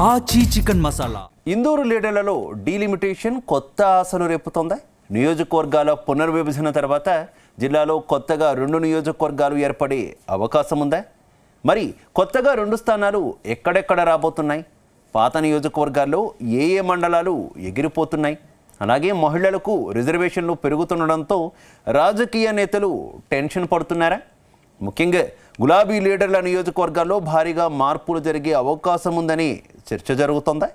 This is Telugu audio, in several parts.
ఆచి చికెన్ మసాలా. ఇందూరు లీడర్లలో డీలిమిటేషన్ కొత్త ఆశను రేపుతోందా? నియోజకవర్గాల పునర్విభజన తర్వాత జిల్లాలో కొత్తగా 2 నియోజకవర్గాలు ఏర్పడే అవకాశం ఉందా? మరి కొత్తగా 2 స్థానాలు ఎక్కడెక్కడ రాబోతున్నాయి? పాత నియోజకవర్గాల్లో ఏ మండలాలు ఎగిరిపోతున్నాయి? అలాగే మహిళలకు రిజర్వేషన్లు పెరుగుతుండడంతో రాజకీయ నేతలు టెన్షన్ పడుతున్నారా? ముఖ్యంగా గులాబీ లీడర్ల నియోజకవర్గాల్లో భారీగా మార్పులు జరిగే అవకాశం ఉందని చర్చ జరుగుతోందా?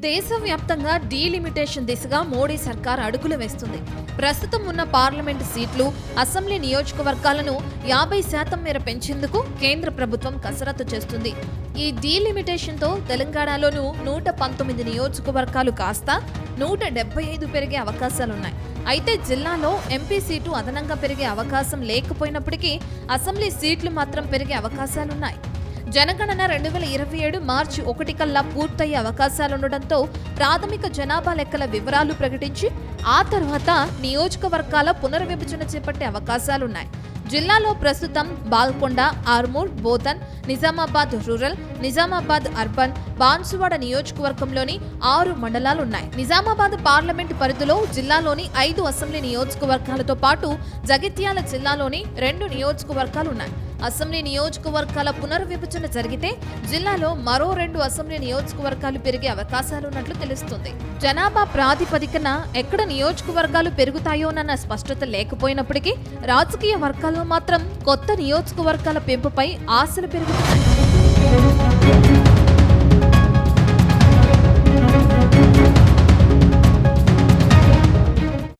దేశవ్యాప్తంగా డీలిమిటేషన్ దిశగా మోడీ సర్కార్ అడుగులు వేస్తుంది. ప్రస్తుతం ఉన్న పార్లమెంటు సీట్లు, అసెంబ్లీ నియోజకవర్గాలను 50% మేర పెంచేందుకు కేంద్ర ప్రభుత్వం కసరత్తు చేస్తుంది. ఈ డీలిమిటేషన్తో తెలంగాణలోనూ 119 నియోజకవర్గాలు కాస్త 175 పెరిగే అవకాశాలున్నాయి. అయితే జిల్లాలో ఎంపీ సీటు అదనంగా పెరిగే అవకాశం లేకపోయినప్పటికీ అసెంబ్లీ సీట్లు మాత్రం పెరిగే అవకాశాలున్నాయి. జనగణన 2027 మార్చి 1 కల్లా పూర్తయ్యే అవకాశాలుండటంతో ప్రాథమిక జనాభా లెక్కల వివరాలు ప్రకటించి ఆ తర్వాత నియోజకవర్గాల పునర్విభజన చేపట్టే అవకాశాలున్నాయి. జిల్లాలో ప్రస్తుతం బాల్కొండ, ఆర్మూర్, బోధన్, నిజామాబాద్ రూరల్, నిజామాబాద్ అర్బన్, బాన్సువాడ నియోజకవర్గంలోని 6 మండలాలున్నాయి. నిజామాబాద్ పార్లమెంటు పరిధిలో జిల్లాలోని 5 అసెంబ్లీ నియోజకవర్గాలతో పాటు జగిత్యాల జిల్లాలోని 2 నియోజకవర్గాలున్నాయి. అసెంబ్లీ నియోజకవర్గాల పునర్విభజన జరిగితే జిల్లాలో మరో 2 అసెంబ్లీ నియోజకవర్గాలు పెరిగే అవకాశాలున్నట్లు తెలుస్తుంది. జనాభా ప్రాతిపదికన ఎక్కడ నియోజకవర్గాలు పెరుగుతాయోనన్న స్పష్టత లేకపోయినప్పటికీ రాజకీయ వర్గాల్లో మాత్రం కొత్త నియోజకవర్గాల పెంపుపై ఆశలు పెరుగుతున్నాయి.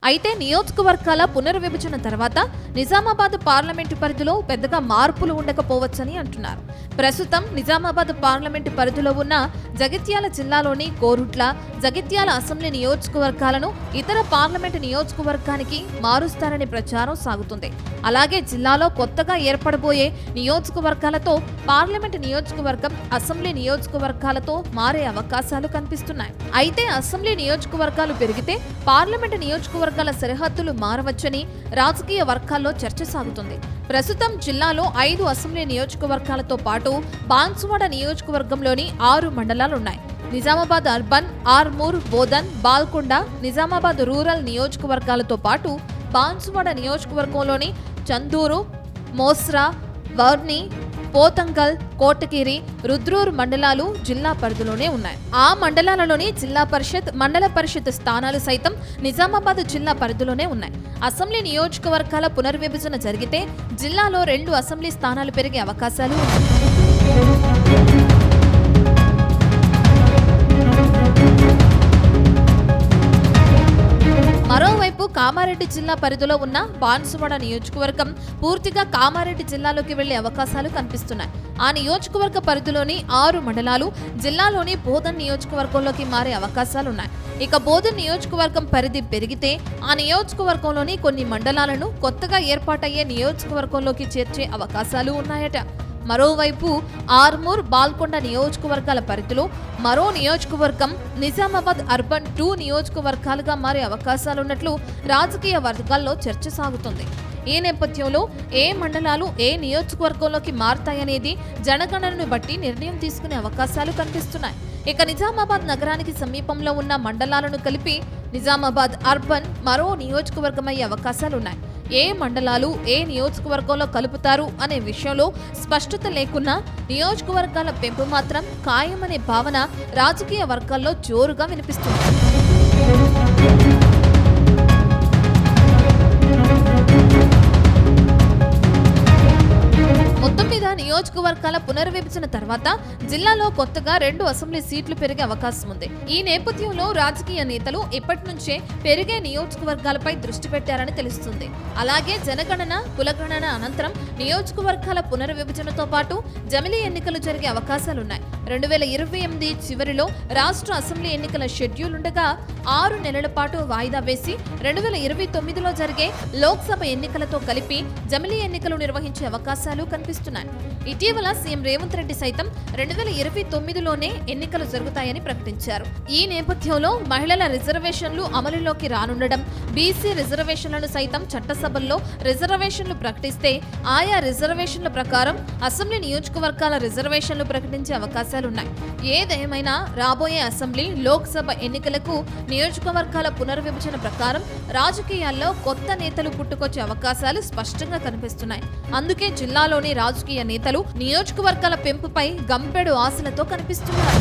అయితే నియోజకవర్గాల పునర్విభజన తర్వాత నిజామాబాద్ పార్లమెంటు పరిధిలో పెద్దగా మార్పులు ఉండకపోవచ్చని అంటున్నారు. ప్రస్తుతం నిజామాబాద్ పార్లమెంటు పరిధిలో ఉన్న జగిత్యాల జిల్లాలోని కోరుట్ల, జగిత్యాల అసెంబ్లీ నియోజకవర్గాలను ఇతర పార్లమెంటు నియోజకవర్గానికి మారుస్తారని ప్రచారం సాగుతుంది. అలాగే జిల్లాలో కొత్తగా ఏర్పడబోయే నియోజకవర్గాలతో పార్లమెంటు నియోజకవర్గం అసెంబ్లీ నియోజకవర్గాలతో మారే అవకాశాలు కనిపిస్తున్నాయి. అయితే అసెంబ్లీ నియోజకవర్గాలు పెరిగితే పార్లమెంటు నియోజకవర్గాల సరిహద్దులు మారవచ్చని రాజకీయ వర్గాల్లో చర్చ సాగుతుంది. ప్రస్తుతం జిల్లాలో 5 అసెంబ్లీ నియోజకవర్గాలతో పాటు బాన్సువాడ నియోజకవర్గంలోని 6 మండలాలున్నాయి. నిజామాబాద్ అర్బన్, ఆర్మూర్, బోధన్, బాల్కొండ, నిజామాబాద్ రూరల్ నియోజకవర్గాలతో పాటు బాన్సువాడ నియోజకవర్గంలోని చందూరు, మోస్రా, వర్ని, పోతంగల్, కోటగిరి, రుద్రూర్ మండలాలు జిల్లా పరిధిలోనే ఉన్నాయి. ఆ మండలాలలోని జిల్లా పరిషత్, మండల పరిషత్ స్థానాలు సైతం నిజామాబాద్ జిల్లా పరిధిలోనే ఉన్నాయి. అసెంబ్లీ నియోజకవర్గాల పునర్విభజన జరిగితే జిల్లాలో 2 అసెంబ్లీ స్థానాలు పెరిగే అవకాశాలు ఉన్నాయి. మరోవైపు కామారెడ్డి జిల్లా పరిధిలో ఉన్న బాన్సువాడ నియోజకవర్గం పూర్తిగా కామారెడ్డి జిల్లాలోకి వెళ్లే అవకాశాలు కనిపిస్తున్నాయి. ఆ నియోజకవర్గ పరిధిలోని 6 మండలాలు జిల్లాలోని బోధన్ నియోజకవర్గంలోకి మారే అవకాశాలున్నాయి. ఇక బోధన్ నియోజకవర్గం పరిధి పెరిగితే ఆ నియోజకవర్గంలోని కొన్ని మండలాలను కొత్తగా ఏర్పాటయ్యే నియోజకవర్గంలోకి చేర్చే అవకాశాలు ఉన్నాయట. మరోవైపు ఆర్మూర్, బాల్కొండ నియోజకవర్గాల పరిధిలో మరో నియోజకవర్గం నిజామాబాద్ అర్బన్ 2 నియోజకవర్గాలుగా మారే అవకాశాలున్నట్లు రాజకీయ వర్గాల్లో చర్చ సాగుతుంది. ఈ నేపథ్యంలో ఏ మండలాలు ఏ నియోజకవర్గంలోకి మారతాయనేది జనగణనను బట్టి నిర్ణయం తీసుకునే అవకాశాలు కనిపిస్తున్నాయి. ఇక నిజామాబాద్ నగరానికి సమీపంలో ఉన్న మండలాలను కలిపి నిజామాబాద్ అర్బన్ మరో నియోజకవర్గమయ్యే అవకాశాలున్నాయి. ఏ మండలాలు ఏ నియోజకవర్గంలో కలుపుతారు అనే విషయంలో స్పష్టత లేకున్నా నియోజకవర్గాల పెంపు మాత్రం ఖాయమనే భావన రాజకీయ వర్గాల్లో జోరుగా వినిపిస్తుంది. మొత్తం మీద నియోజకవర్గాల పునర్విభజన తర్వాత జిల్లాలో కొత్తగా 2 అసెంబ్లీ సీట్లు పెరిగే అవకాశం ఉంది. ఈ నేపథ్యంలో రాజకీయ నేతలు ఇప్పటి నుంచే పెరిగే నియోజకవర్గాలపై దృష్టి పెట్టారని తెలుస్తుంది. అలాగే జనగణన, కులగణన అనంతరం నియోజకవర్గాల పునర్విభజనతో పాటు జమిలీ ఎన్నికలు జరిగే అవకాశాలున్నాయి. 2028 చివరిలో రాష్ట్ర అసెంబ్లీ ఎన్నికల షెడ్యూల్ ఉండగా 6 నెలల పాటు వాయిదా వేసి 2029లో జరిగే లోక్సభ ఎన్నికలతో కలిపి జమిలీ ఎన్నికలు నిర్వహించే అవకాశాలు కనిపిస్తున్నాయి. ఇటీవల సీఎం రేవంత్ రేవంత్ రెడ్డి సైతం 2029లోనే ఎన్నికలు జరుగుతాయని ప్రకటించారు. ఈ నేపథ్యంలో మహిళల రిజర్వేషన్లు అమలులోకి రానుండడం, బీసీ రిజర్వేషన్లను సైతం చట్టసభల్లో రిజర్వేషన్లు ప్రకటిస్తే ఆయా రిజర్వేషన్ల ప్రకారం అసెంబ్లీ నియోజకవర్గాల రిజర్వేషన్లు ప్రకటించే అవకాశాలున్నాయి. ఏదేమైనా రాబోయే అసెంబ్లీ, లోక్సభ ఎన్నికలకు నియోజకవర్గాల పునర్విభజన ప్రకారం రాజకీయాల్లో కొత్త నేతలు పుట్టుకొచ్చే అవకాశాలు స్పష్టంగా కనిపిస్తున్నాయి. అందుకే జిల్లాలోని రాజకీయ నేతలు నియోజకవర్గాల పెంపుపై గంపెడు ఆశలతో కనిపిస్తున్నారు.